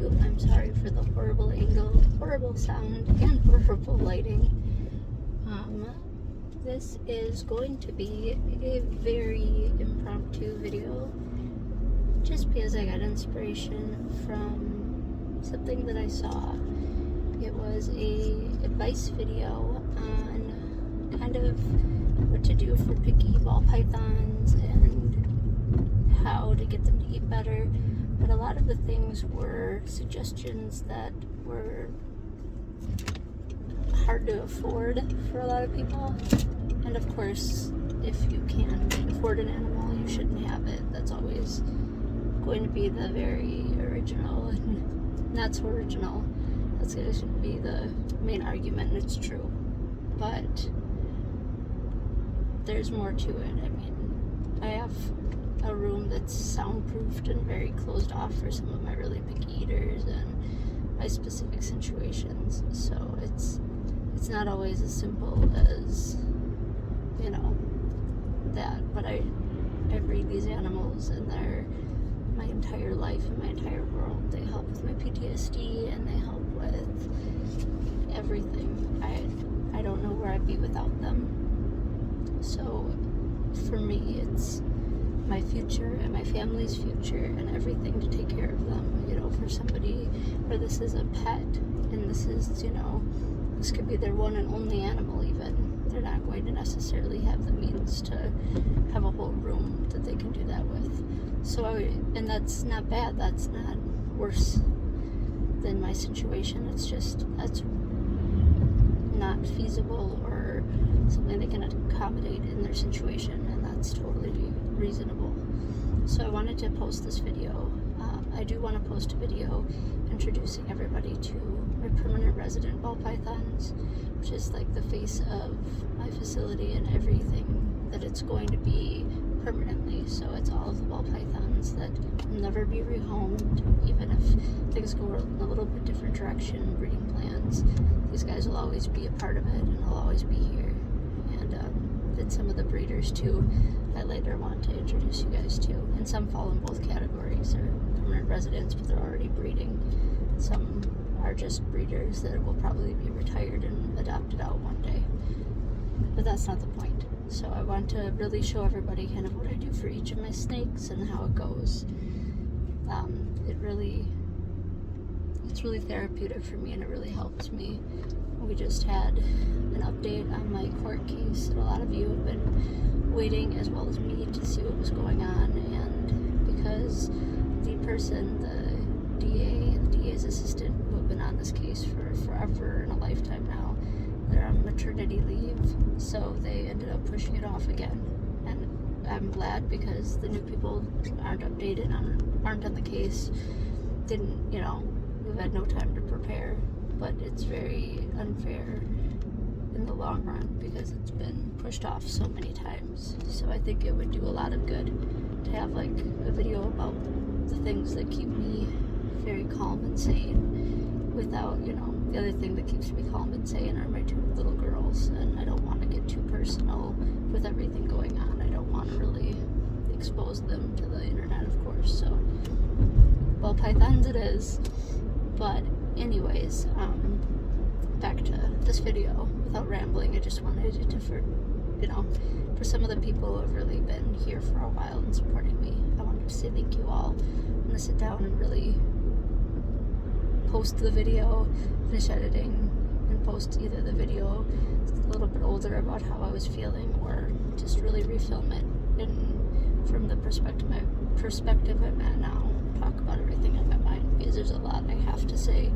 YouTube. I'm sorry for the horrible angle, horrible sound, and horrible lighting. This is going to be a very impromptu video, just because I got inspiration from something that I saw. It was a advice video on kind of what to do for picky ball pythons and how to get them to eat better. But a lot of the things were suggestions that were hard to afford for a lot of people. And of course, if you can't afford an animal, you shouldn't have it. That's always going to be the very original and not so original. That's going to be the main argument, and it's true. But there's more to it. I mean, I have a room that's soundproofed and very closed off for some of my really picky eaters and my specific situations. So it's not always as simple as, you know, that. But I breed these animals, and they're my entire life and my entire world. They help with my PTSD, and they help with everything. I don't know where I'd be without them. So for me, it's my future and my family's future and everything to take care of them. You know, for somebody where this is a pet and this is, you know, this could be their one and only animal even. They're not going to necessarily have the means to have a whole room that they can do that with. So and that's not bad. That's not worse than my situation. It's just, that's not feasible or something they can accommodate in their situation, and that's totally reasonable. So I wanted to post this video. I do want to post a video introducing everybody to my permanent resident ball pythons, which is like the face of my facility and everything that it's going to be permanently. So it's all of the ball pythons that will never be rehomed, even if things go in a little bit different direction, breeding plans. These guys will always be a part of it, and I'll always be here. And some of the breeders too, I later want to introduce you guys to. And some fall in both categories. They're permanent residents, but they're already breeding. Some are just breeders that will probably be retired and adopted out one day. But that's not the point. So I want to really show everybody kind of what I do for each of my snakes and how it goes. It's really therapeutic for me, and it really helps me. We just had an update on my court case, and a lot of you have been waiting, as well as me, to see what was going on. And because the person, the DA and the DA's assistant, who have been on this case for forever and a lifetime now, they're on maternity leave, so they ended up pushing it off again. And I'm glad, because the new people aren't updated, aren't on the case, didn't, you know, we've had no time to prepare. But it's very unfair in the long run, because it's been pushed off so many times. So I think it would do a lot of good to have like a video about the things that keep me very calm and sane, without, you know, the other thing that keeps me calm and sane are my two little girls, and I don't want to get too personal with everything going on. I don't want to really expose them to the internet, of course. So, well, pythons it is. But anyways, back to this video. Without rambling, I just wanted it to, for some of the people who have really been here for a while and supporting me, I wanted to say thank you all. I'm gonna sit down and really post the video, finish editing, and post either the video a little bit older about how I was feeling, or just really refilm it and from the perspective I'm at now, talk about everything on my mind, because there's a lot I have to say,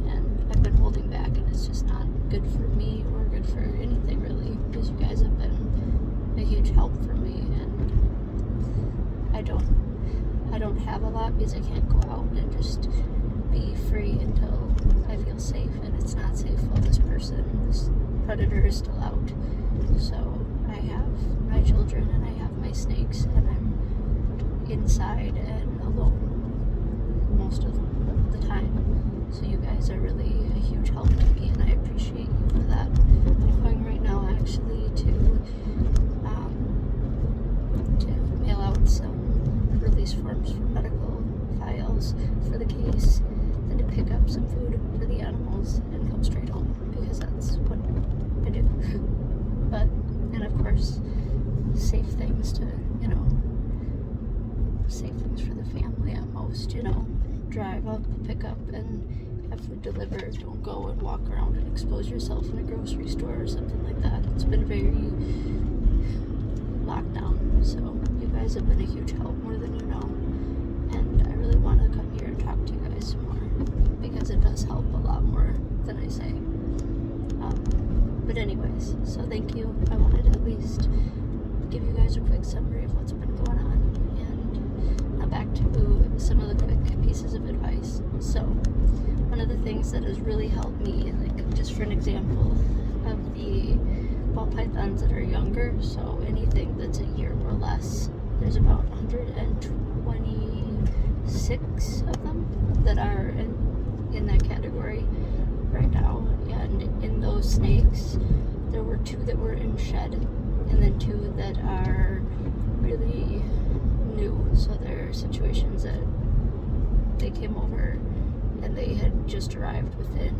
and I've been holding back, and it's just not good for me or good for anything really, because you guys have been a huge help for me. And I don't have a lot, because I can't go out and just be free until I feel safe, and it's not safe while this predator is still out. So I have my children and I have my snakes, and I'm inside and alone most of the time. So you guys are really a huge help to me, and I appreciate you for that. I'm going right now actually to mail out some release forms for medical files for the case, food for the animals and come straight home, because that's what I do. But, and of course, safe things to, safe things for the family at most, drive up, pick up, and have food delivered. Don't go and walk around and expose yourself in a grocery store or something like that. It's been very locked down, so you guys have been a huge help, more than you know, and I really want to come here and talk to you guys some more, because it does help a lot more than I say. But anyways, so thank you. I wanted to at least give you guys a quick summary of what's been going on, and now back to some of the quick pieces of advice. So one of the things that has really helped me, like just for an example of the ball pythons that are younger, so anything that's a year or less, there's about 126 of them that are in that category right now. And in those snakes, there were 2 that were in shed, and then 2 that are really new. So there are situations that they came over and they had just arrived within,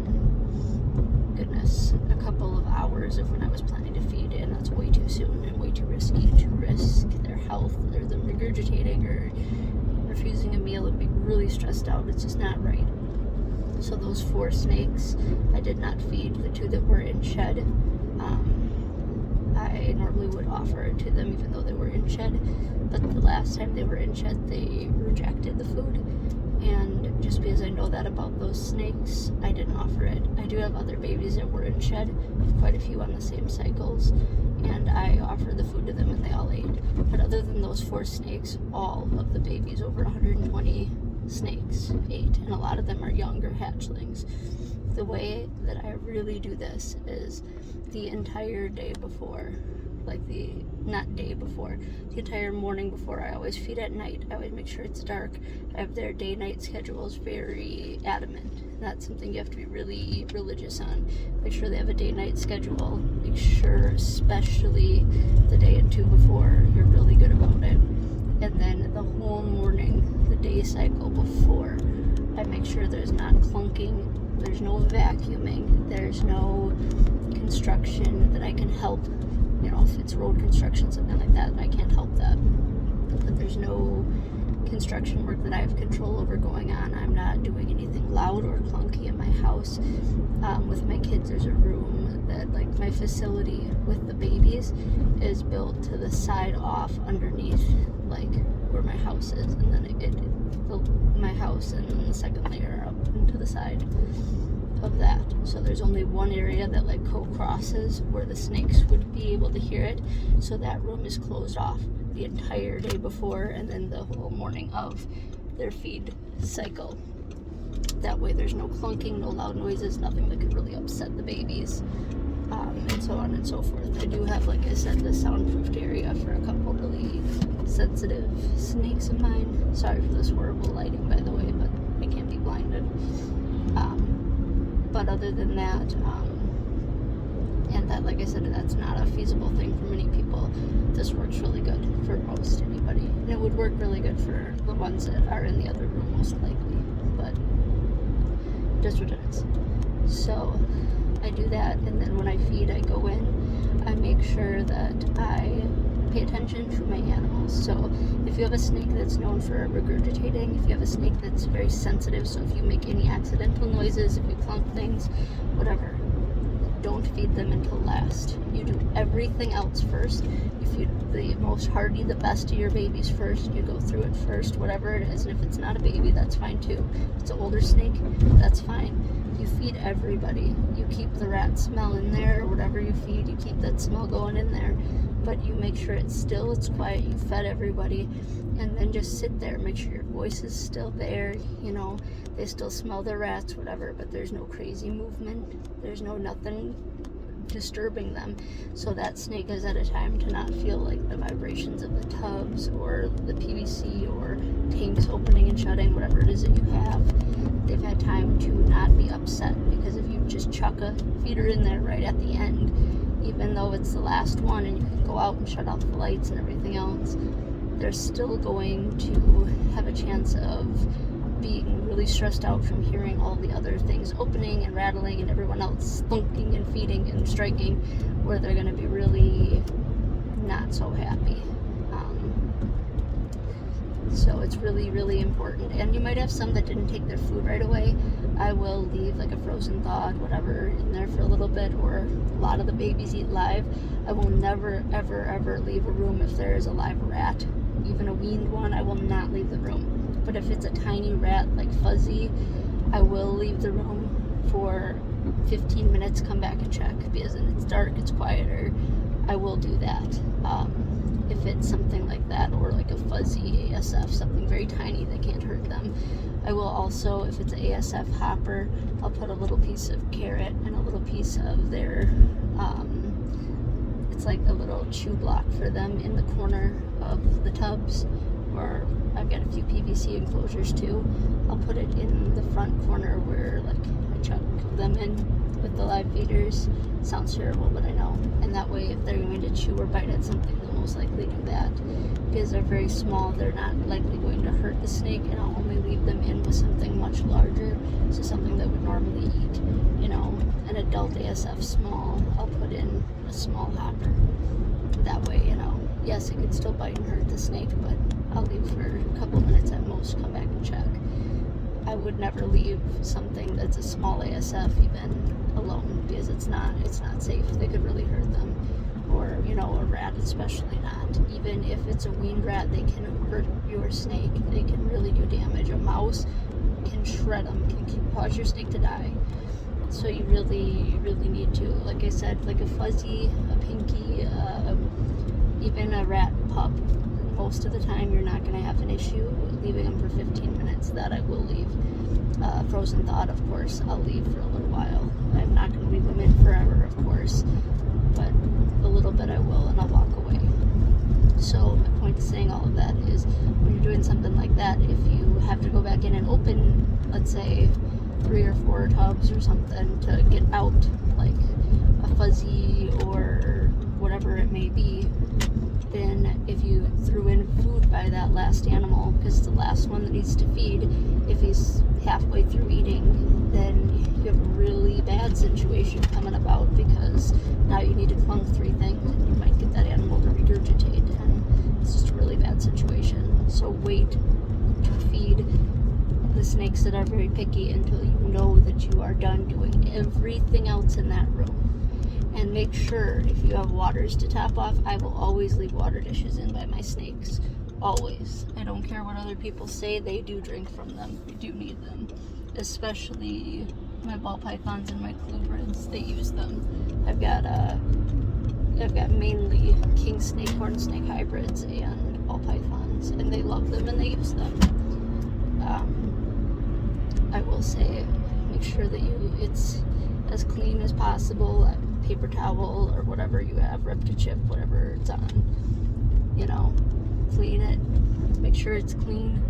goodness, a couple of hours of when I was planning to feed, and that's way too soon and way too risky to risk their health or them regurgitating or refusing a meal and being really stressed out. It's just not right. So those 4 snakes, I did not feed. The 2 that were in shed, I normally would offer it to them even though they were in shed, but the last time they were in shed, they rejected the food, and just because I know that about those snakes, I didn't offer it. I do have other babies that were in shed, I have quite a few on the same cycles, and I offered the food to them and they all ate. But other than those 4 snakes, all of the babies, over 120 snakes, ate, and a lot of them are younger hatchlings. The way that I really do this is the entire day before, the entire morning before. I always feed at night. I always make sure it's dark. I have their day-night schedules very adamant. And that's something you have to be really religious on. Make sure they have a day-night schedule. Make sure, especially the day and 2 before, you're really good about it. And then the whole morning, the day cycle before, I make sure there's not clunking, there's no vacuuming, there's no construction that I can help. If it's road construction, something like that, I can't help that. But there's no construction work that I have control over going on. I'm not doing anything loud or clunky in my house. With my kids, there's a room that, my facility with the babies is built to the side off underneath, where my house is, and then it built my house, and then the second layer up into the side of that. So there's only one area that co-crosses where the snakes would be able to hear it, so that room is closed off the entire day before, and then the whole morning of their feed cycle. That way there's no clunking, no loud noises, nothing that could really upset the babies, and so on and so forth. I do have, like I said, the soundproofed area for a couple really sensitive snakes of mine. Sorry for this horrible lighting, by the way, but I can't be blinded. But other than that, and that, like I said, that's not a feasible thing for many people. This works really good for most anybody, and it would work really good for the ones that are in the other room most likely, but just what it is. So I do that, and then when I feed, I go in, I make sure that I pay attention to my animals. So if you have a snake that's known for regurgitating, if you have a snake that's very sensitive, so if you make any accidental noises, if you clunk things, whatever, don't feed them until last. You do everything else first. You feed the most hardy, the best of your babies first. You go through it first, whatever it is. And if it's not a baby, that's fine too. If it's an older snake, that's fine. You feed everybody. You keep the rat smell in there, or whatever you feed, you keep that smell going in there. But you make sure it's still, it's quiet, you fed everybody, and then just sit there, make sure your voice is still there, they still smell the rats, whatever, but there's no crazy movement, there's no nothing disturbing them, so that snake is at a time to not feel like the vibrations of the tubs or the PVC or tanks opening and shutting, whatever it is that you have. They've had time to not be upset, because if you just chuck a feeder in there right at the end, even though it's the last one and you can go out and shut off the lights and everything else, they're still going to have a chance of being really stressed out from hearing all the other things opening and rattling and everyone else thunking and feeding and striking, where they're going to be really not so happy. So it's really, really important. And you might have some that didn't take their food right away. I will leave like a frozen thawed whatever in there for a little bit, or a lot of the babies eat live. I will never, ever, ever leave a room if there is a live rat. Even a weaned one, I will not leave the room. But if it's a tiny rat like Fuzzy, I will leave the room for 15 minutes, come back and check, because when it's dark, it's quieter. I will do that. If it's something like that, or like a Fuzzy ASF, something very tiny that can't hurt them. I will also, if it's an ASF hopper, I'll put a little piece of carrot and a little piece of their, it's like a little chew block for them in the corner of the tubs, or I've got a few PVC enclosures too. I'll put it in the front corner where like I chuck them in with the live feeders. Sounds terrible, but I know. And that way, if they're going to chew or bite at something, they'll most likely do that. Because they're very small, they're not likely going to hurt the snake, and I'll only leave them in with something much larger, so something that would normally eat, you know, an adult ASF small, I'll put in a small hopper. That way, you know, yes, it could still bite and hurt the snake, but I'll leave for a couple minutes at most, come back and check. I would never leave something that's a small ASF even alone, because it's not safe. They could really hurt them, or you know, a rat especially not. Even if it's a weaned rat, they can hurt your snake. They can really do damage. A mouse can shred them, can cause your snake to die. So you really, really need to, like I said, like a Fuzzy, a Pinky, even a rat pup. Most of the time, you're not going to have an issue leaving them for 15 minutes. That I will leave. Frozen thawed, of course, I'll leave for a little while. I'm not going to leave them in forever, of course, but a little bit I will, and I'll walk away. So my point of saying all of that is, when you're doing something like that, if you have to go back in and open, let's say, 3 or 4 tubs or something to get out, like a Fuzzy or whatever it may be, then if you threw in food by that last animal, because it's the last one that needs to feed, if he's halfway through eating, then you have a really bad situation coming about, because now you need to clunk 3 things and you might get that animal to regurgitate, and it's just a really bad situation. So wait to feed the snakes that are very picky until you know that you are done doing everything else in that room. And make sure, if you have waters to top off, I will always leave water dishes in by my snakes. Always. I don't care what other people say, they do drink from them. We do need them. Especially my ball pythons and my colubrids, they use them. I've got mainly king snake, horn snake hybrids, and ball pythons, and they love them and they use them. I will say, make sure that it's as clean as possible. Paper towel or whatever you have, Repti-Chip, whatever it's on, you know, clean it, make sure it's clean,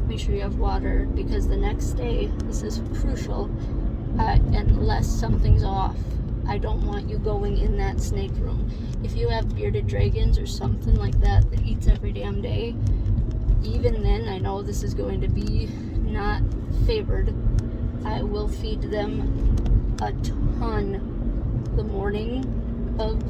make sure you have water, because the next day, this is crucial, unless something's off, I don't want you going in that snake room. If you have bearded dragons or something like that that eats every damn day, even then, I know this is going to be not favored, I will feed them a ton the morning of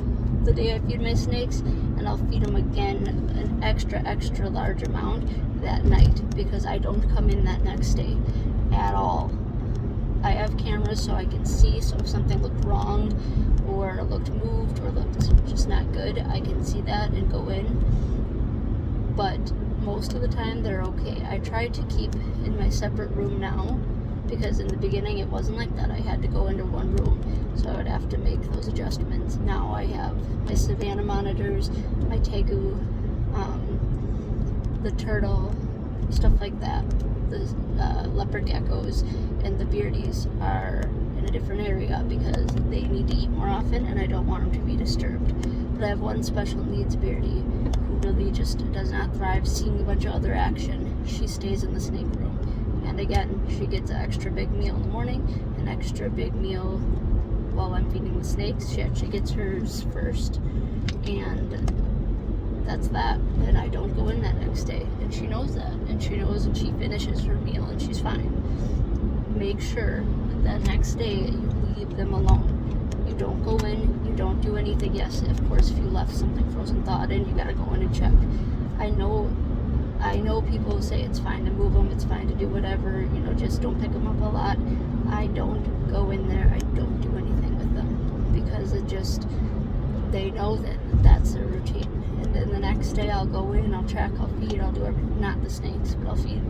the day I feed my snakes, and I'll feed them again an extra large amount that night, because I don't come in that next day at all. I have cameras so I can see, so if something looked wrong or looked moved or looked just not good, I can see that and go in. But most of the time they're okay. I try to keep in my separate room now, because in the beginning it wasn't like that. I had to go into one room, so I would have to make those adjustments. Now I have my Savannah monitors, my Tegu, the turtle, stuff like that. The leopard geckos and the beardies are in a different area because they need to eat more often, and I don't want them to be disturbed. But I have one special needs beardie who really just does not thrive seeing a bunch of other action. She stays in the snake room. And again, she gets an extra big meal in the morning, an extra big meal while I'm feeding the snakes. She actually gets hers first. And that's that. And I don't go in that next day. And she knows that. And she knows when she finishes her meal and she's fine. Make sure that next day you leave them alone. You don't go in, you don't do anything. Yes, of course, if you left something frozen thawed in, you gotta go in and check. I know people say it's fine to move them, it's fine to do whatever, just don't pick them up a lot. I don't go in there, I don't do anything with them, because they know that that's their routine. And then the next day I'll go in, I'll check, I'll feed, I'll do everything, not the snakes, but I'll feed,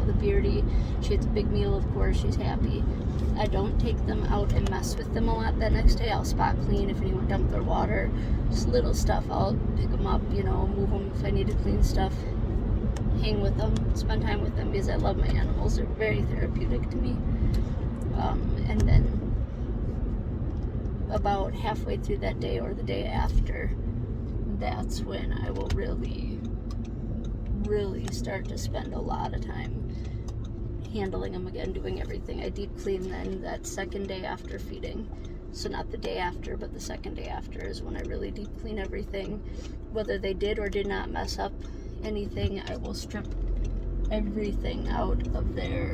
the Beardy. She gets a big meal, of course, she's happy. I don't take them out and mess with them a lot that next day. I'll spot clean if anyone dumped their water, just little stuff. I'll pick them up, move them if I need to clean stuff, hang with them, spend time with them, because I love my animals. They're very therapeutic to me. And then about halfway through that day or the day after, that's when I will really start to spend a lot of time handling them again, doing everything. I deep clean then that second day after feeding. So not the day after, but the second day after is when I really deep clean everything. Whether they did or did not mess up anything, I will strip everything out of their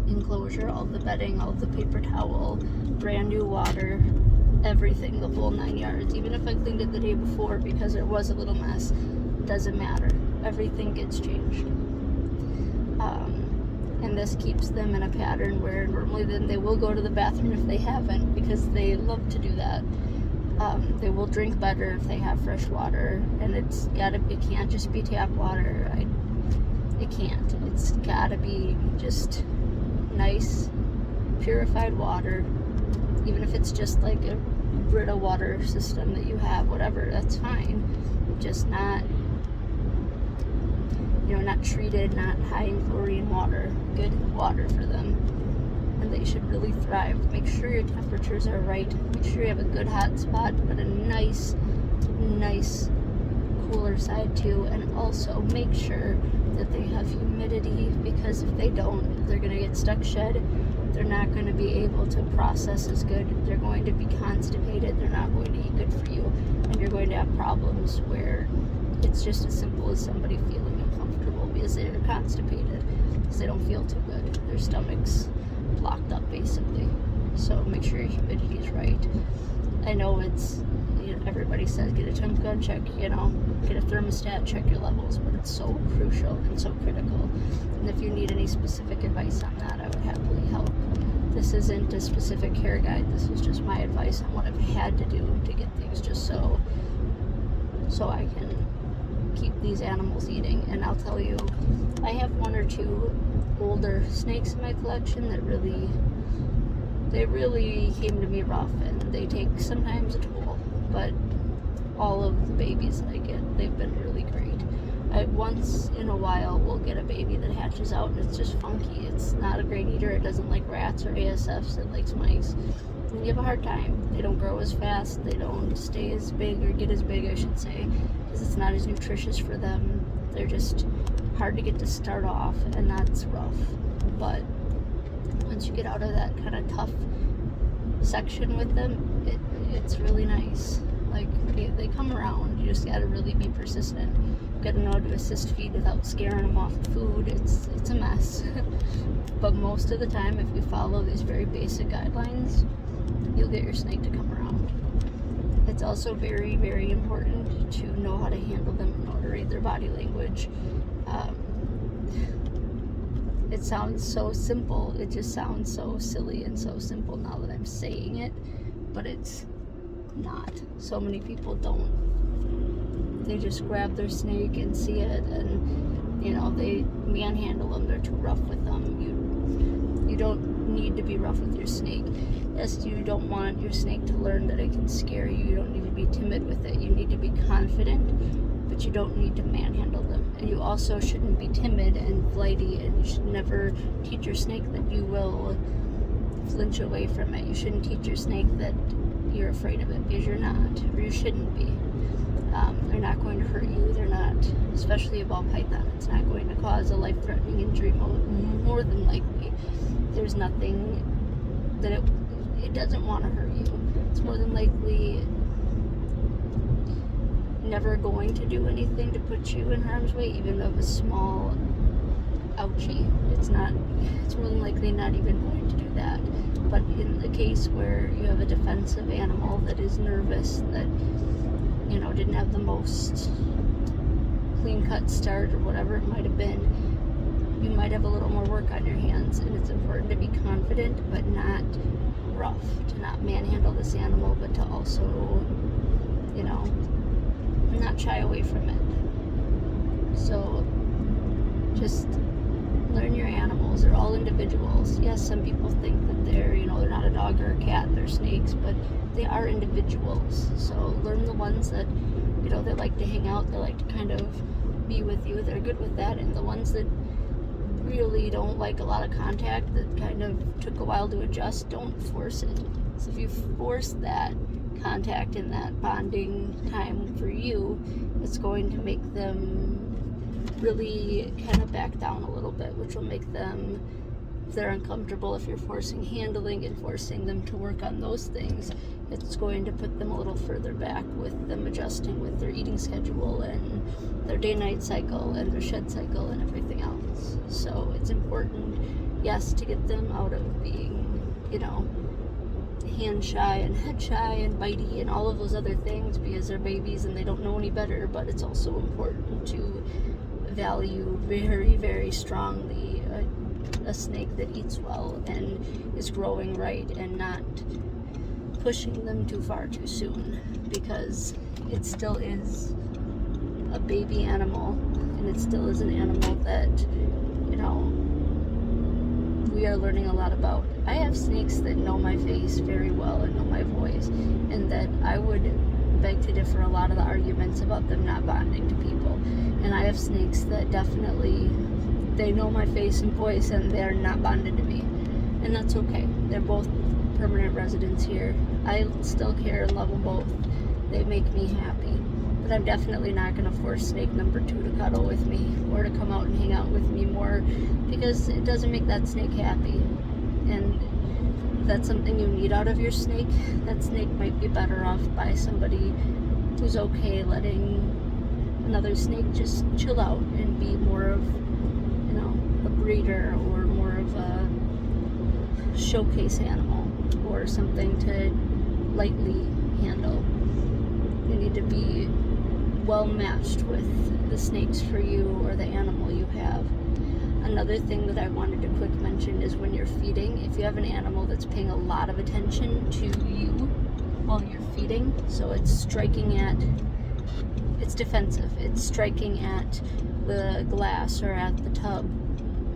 enclosure, all the bedding, all the paper towel, brand new water, everything, the whole 9 yards. Even if I cleaned it the day before because it was a little mess, doesn't matter. Everything gets changed. And this keeps them in a pattern where normally then they will go to the bathroom if they haven't, because they love to do that. They will drink better if they have fresh water, and it can't just be tap water. It can't. It's gotta be just nice, purified water. Even if it's just like a Brita water system that you have, whatever, that's fine. Just not treated, not high in chlorine water. Good water for them. And they should really thrive. Make sure your temperatures are right. Make sure you have a good hot spot, but a nice cooler side too. And also make sure that they have humidity, because if they don't, they're going to get stuck shed. They're not going to be able to process as good. They're going to be constipated. They're not going to eat good for you. And you're going to have problems where it's just as simple as somebody feeling uncomfortable because they're constipated, because they don't feel too good. Their stomach's blocked up basically. So make sure your humidity is right. I know it's, everybody says get a temp gun, check, get a thermostat, check your levels, but it's so crucial and so critical. And if you need any specific advice on that, I would happily help. This isn't a specific care guide. This is just my advice on what I've had to do to get things just so I can keep these animals eating. And I'll tell you, I have one or two older snakes in my collection that really came to me rough, and they take sometimes a toll, but all of the babies I get, they've been really great. Once in a while we'll get a baby that hatches out and it's just funky. It's not a great eater. It doesn't like rats or ASFs. It likes mice. And you have a hard time. They don't grow as fast. They don't stay as big, or get as big, I should say, because it's not as nutritious for them. They're just hard to get to start off, and that's rough. But once you get out of that kind of tough section with them, it's really nice. Like, they come around. You just gotta really be persistent. You gotta know how to assist feed without scaring them off the food. It's a mess. But most of the time, if you follow these very basic guidelines, you'll get your snake to come around. It's also very, very important to know how to handle them and know to read their body language. It sounds so simple. It just sounds so silly and so simple now that I'm saying it, but it's not. So many people don't. They just grab their snake and see it, and they manhandle them. They're too rough with them. You don't need to be rough with your snake. Yes, you don't want your snake to learn that it can scare you. You don't need to be timid with it. You need to be confident, but you don't need to manhandle them. And you also shouldn't be timid and flighty, and you should never teach your snake that you will flinch away from it. You shouldn't teach your snake that you're afraid of it, because you're not, or you shouldn't be. They're not going to hurt you. They're not, especially a ball python, it's not going to cause a life-threatening injury more than likely. There's nothing that it doesn't want to hurt you. It's more than likely never going to do anything to put you in harm's way, even of a small ouchie. It's more than likely not even going to do that. But in the case where you have a defensive animal that is nervous, that, you know, didn't have the most clean-cut start or whatever it might have been, you might have a little more work on your hands, and it's important to be confident but not rough, to not manhandle this animal, but to also, you know, not shy away from it. So just learn your animals. They're all individuals. Yes, some people think that they're not a dog or a cat, they're snakes, but they are individuals. So learn the ones that, they like to hang out, they like to kind of be with you, they're good with that, and the ones that really don't like a lot of contact, that kind of took a while to adjust, don't force it. So if you force that contact and that bonding time for you, it's going to make them really kind of back down a little bit, which will make them, if they're uncomfortable, if you're forcing handling and forcing them to work on those things, it's going to put them a little further back with them adjusting with their eating schedule and their day-night cycle and their shed cycle and everything else. So it's important, yes, to get them out of being, hand shy and head shy and bitey and all of those other things because they're babies and they don't know any better, but it's also important to value very, very strongly a snake that eats well and is growing right, and not pushing them too far too soon, because it still is a baby animal, and it still is an animal that, we are learning a lot about. I have snakes that know my face very well and know my voice, and that I would beg to differ a lot of the arguments about them not bonding to people. And I have snakes that definitely, they know my face and voice, and they're not bonded to me, and that's okay. They're both permanent residents here. I still care and love them both. They make me happy, but I'm definitely not going to force snake number 2 to cuddle with me or to come out and hang out with me more, because it doesn't make that snake happy. And if that's something you need out of your snake, that snake might be better off by somebody who's okay letting another snake just chill out and be more of, a breeder, or more of a showcase animal, or something to lightly handle. You need to be well matched with the snakes for you or the animal you have. Another thing that I wanted to quick mention is when you're feeding, if you have an animal that's paying a lot of attention to you while you're feeding, so it's defensive, it's striking at the glass or at the tub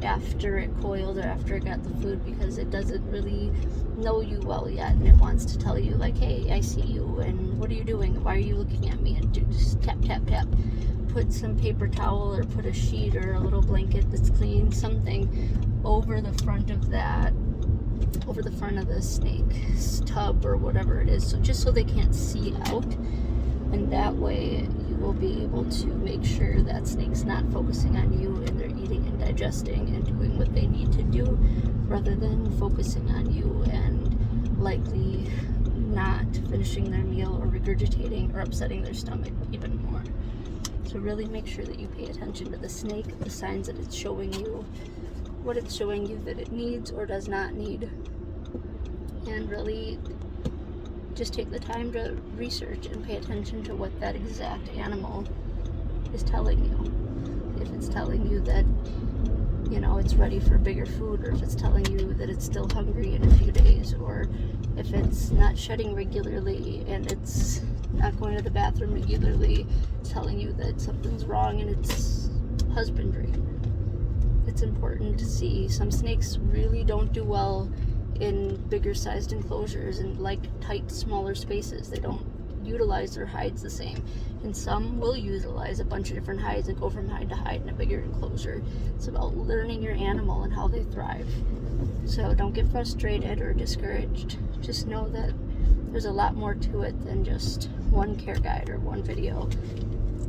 after it coiled or after it got the food, because it doesn't really know you well yet, and it wants to tell you, like, hey, I see you, and what are you doing? Why are you looking at me? And just tap, tap, tap. Put some paper towel or put a sheet or a little blanket that's clean, something over the front of the snake's tub or whatever it is, so just so they can't see out, and that way you will be able to make sure that snake's not focusing on you, and they're eating and digesting and doing what they need to do, rather than focusing on you and likely not finishing their meal or regurgitating or upsetting their stomach even more. So really make sure that you pay attention to the snake, the signs that it's showing you, what it's showing you that it needs or does not need, and really just take the time to research and pay attention to what that exact animal is telling you. If it's telling you that, it's ready for bigger food, or if it's telling you that it's still hungry in a few days, or if it's not shedding regularly and it's not going to the bathroom regularly, it's telling you that something's wrong in its husbandry. It's important to see. Some snakes really don't do well in bigger sized enclosures and like tight, smaller spaces. They don't utilize their hides the same, and some will utilize a bunch of different hides and go from hide to hide in a bigger enclosure. It's about learning your animal and how they thrive. So don't get frustrated or discouraged. Just know that there's a lot more to it than just one care guide or one video,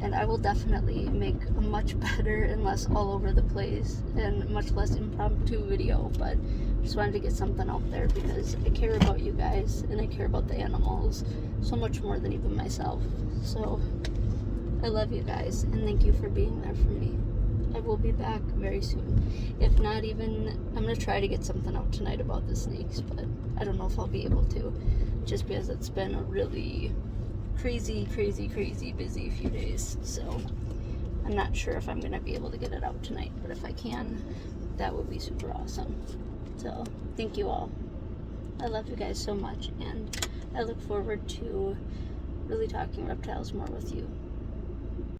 and I will definitely make a much better and less all over the place and much less impromptu video, but just wanted to get something out there because I care about you guys and I care about the animals so much more than even myself. So I love you guys, and thank you for being there for me. I will be back very soon. If not even, I'm going to try to get something out tonight about the snakes, but I don't know if I'll be able to, just because it's been a really crazy busy few days. So I'm not sure if I'm going to be able to get it out tonight, but if I can, that would be super awesome. So thank you all. I love you guys so much, and I look forward to really talking reptiles more with you.